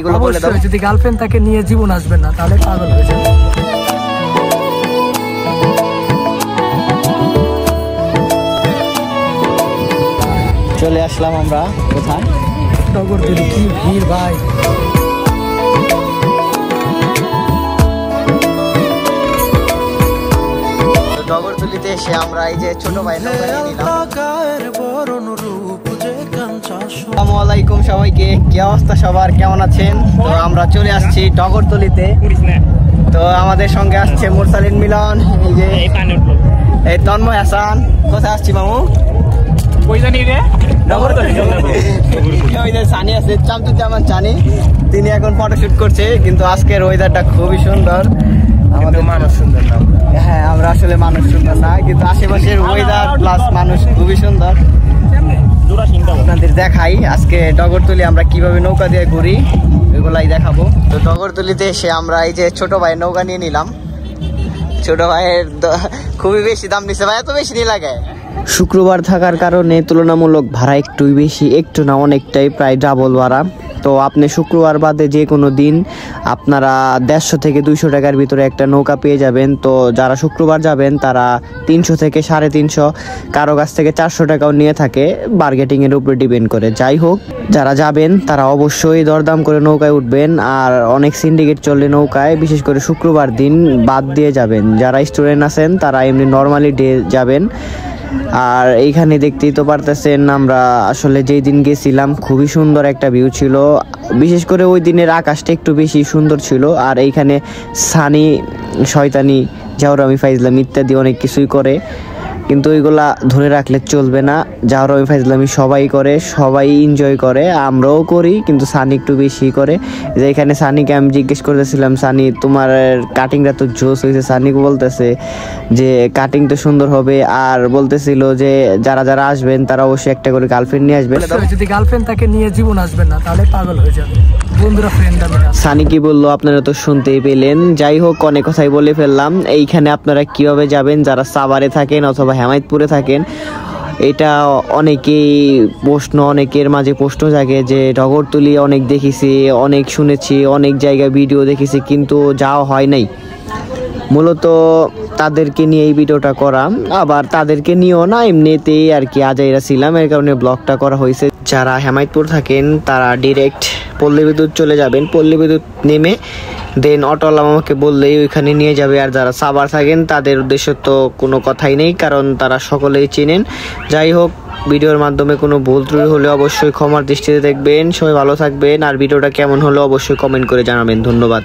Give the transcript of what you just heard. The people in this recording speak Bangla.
এগুলো বলে দাও। যদি গার্লফ্রেন্ড তাকে নিয়ে জীবন আসবে না তাহলে পাগল হয়ে যাবে। চলে আসলাম আমরা কোথায়? টগরতলি। কি ভিড় ভাই! টগরতলিতে এসে আমরা এই যে ছোট ভাই নৌকা নিয়ে নিলাম। আসসালামু আলাইকুম সবাইকে, কি অবস্থা সবার, কেমন আছেন? তো আমরা চলে আসছি টগরতলিতে। তো আমাদের সঙ্গে আসছে মুরসালিন মিলন, এই যে এই তন্ময় হাসান। কোথায় আসছি মামু? সানি আছে, চামচুজ্জামান সানি, তিনি এখন ফটোশুট করছে। কিন্তু আজকের ওয়েদারটা খুবই সুন্দর। আমাদের মানুষ সুন্দর না, হ্যাঁ আমরা আসলে মানুষ সুন্দর না, কিন্তু আশেপাশের ওয়েদার প্লাস মানুষ খুবই সুন্দর। আপনাদের দেখাই আজকে টগরতলি আমরা কিভাবে নৌকা দিয়ে ঘুরি, এগুলাই দেখাবো। তো টগরতলিতে এসে আমরা এই যে ছোট ভাইয়ের নৌকা নিয়ে নিলাম। ছোট ভাইয়ের খুবই বেশি দাম নিচ্ছে ভাই, এত বেশি নিয়ে লাগে। শুক্রবার থাকার কারণে তুলনামূলক ভাড়া একটুই বেশি, একটু না অনেকটাই, প্রায় ডাবল ভাড়া। তো আপনি শুক্রবার বাদে যে কোনো দিন আপনারা 150 থেকে 200 টাকার ভিতরে একটা নৌকা পেয়ে যাবেন। তো যারা শুক্রবার যাবেন তারা 300 থেকে 350, কারো কাছ থেকে 400 টাকাও নিয়ে থাকে, বার্গেটিংয়ের উপরে ডিপেন্ড করে। যাই হোক, যারা যাবেন তারা অবশ্যই দরদাম করে নৌকায় উঠবেন। আর অনেক সিন্ডিকেট চলে নৌকায়, বিশেষ করে শুক্রবার দিন বাদ দিয়ে যাবেন। যারা স্টুডেন্ট আছেন তারা এমনি নর্মালি ডে যাবেন। আর এইখানে দেখতেই তো পারতেছেন, আমরা আসলে যেই দিন গেছিলাম খুবই সুন্দর একটা ভিউ ছিল। বিশেষ করে ওই দিনের আকাশটা একটু বেশি সুন্দর ছিল। আর এইখানে সানি, শয়তানি, জাওরামি, ফাইজলামি ইত্যাদি অনেক কিছুই করে, কিন্তু ওইগুলা ধরে রাখলে চলবে না। জাওরামি ফাইজলামি সবাই করে, সবাই এনজয় করে, আমরাও করি, কিন্তু সানি একটু বেশি করে। যে এখানে সানিকে আমি জিজ্ঞেস করতেছিলাম, সানি তোমার কাটিংটা তো জোস হয়েছে। সানি বলতেছে যে কাটিং তো সুন্দর হবে, আর বলতেছিল যে যারা যারা আসবেন তারা অবশ্যই একটা করে গার্লফ্রেন্ড নিয়ে আসবেন। যদি গার্লফ্রেন্ড তাকে নিয়ে জীবন আসবে না তাহলে পাগল হয়ে যাবে। বন্ধুরা, ফ্রেন্ড আমি না। সানি কি বললো আপনারা তো শুনতেই পেলেন। যাই হোক, অনেক কথাই বলে ফেললাম। এইখানে আপনারা কিভাবে যাবেন, যারা সাভারে থাকেন অথবা হেমায়েতপুরে থাকেন, এটা অনেকেই প্রশ্ন, অনেকের মাঝে প্রশ্ন জাগে যে টগরতলি অনেক দেখেছি, অনেক শুনেছি, অনেক জায়গায় ভিডিও দেখেছি, কিন্তু যাওয়া হয় নাই। মূলত তাদেরকে নিয়ে এই ভিডিওটা করা, আবার তাদেরকে নিয়েও না, এমনিতেই আর কি আজাইরা ছিলাম, এর কারণে ব্লগটা করা হয়েছে। যারা হেমায়েতপুর থাকেন তারা ডিরেক্ট পল্লী বিদ্যুৎ চলে যাবেন, পল্লী বিদ্যুৎ নেমে দেন অটোওয়ালা আমাকে বললেই ওইখানে নিয়ে যাবে। আর যারা সাভার থাকেন তাদের উদ্দেশ্য তো কোনো কথাই নেই, কারণ তারা সকলেই চেনেন। যাই হোক, ভিডিওর মাধ্যমে কোনো ভুল ত্রুটি হলে অবশ্যই ক্ষমার দৃষ্টিতে দেখবেন। সবাই ভালো থাকবেন, আর ভিডিওটা কেমন হলো অবশ্যই কমেন্ট করে জানাবেন। ধন্যবাদ।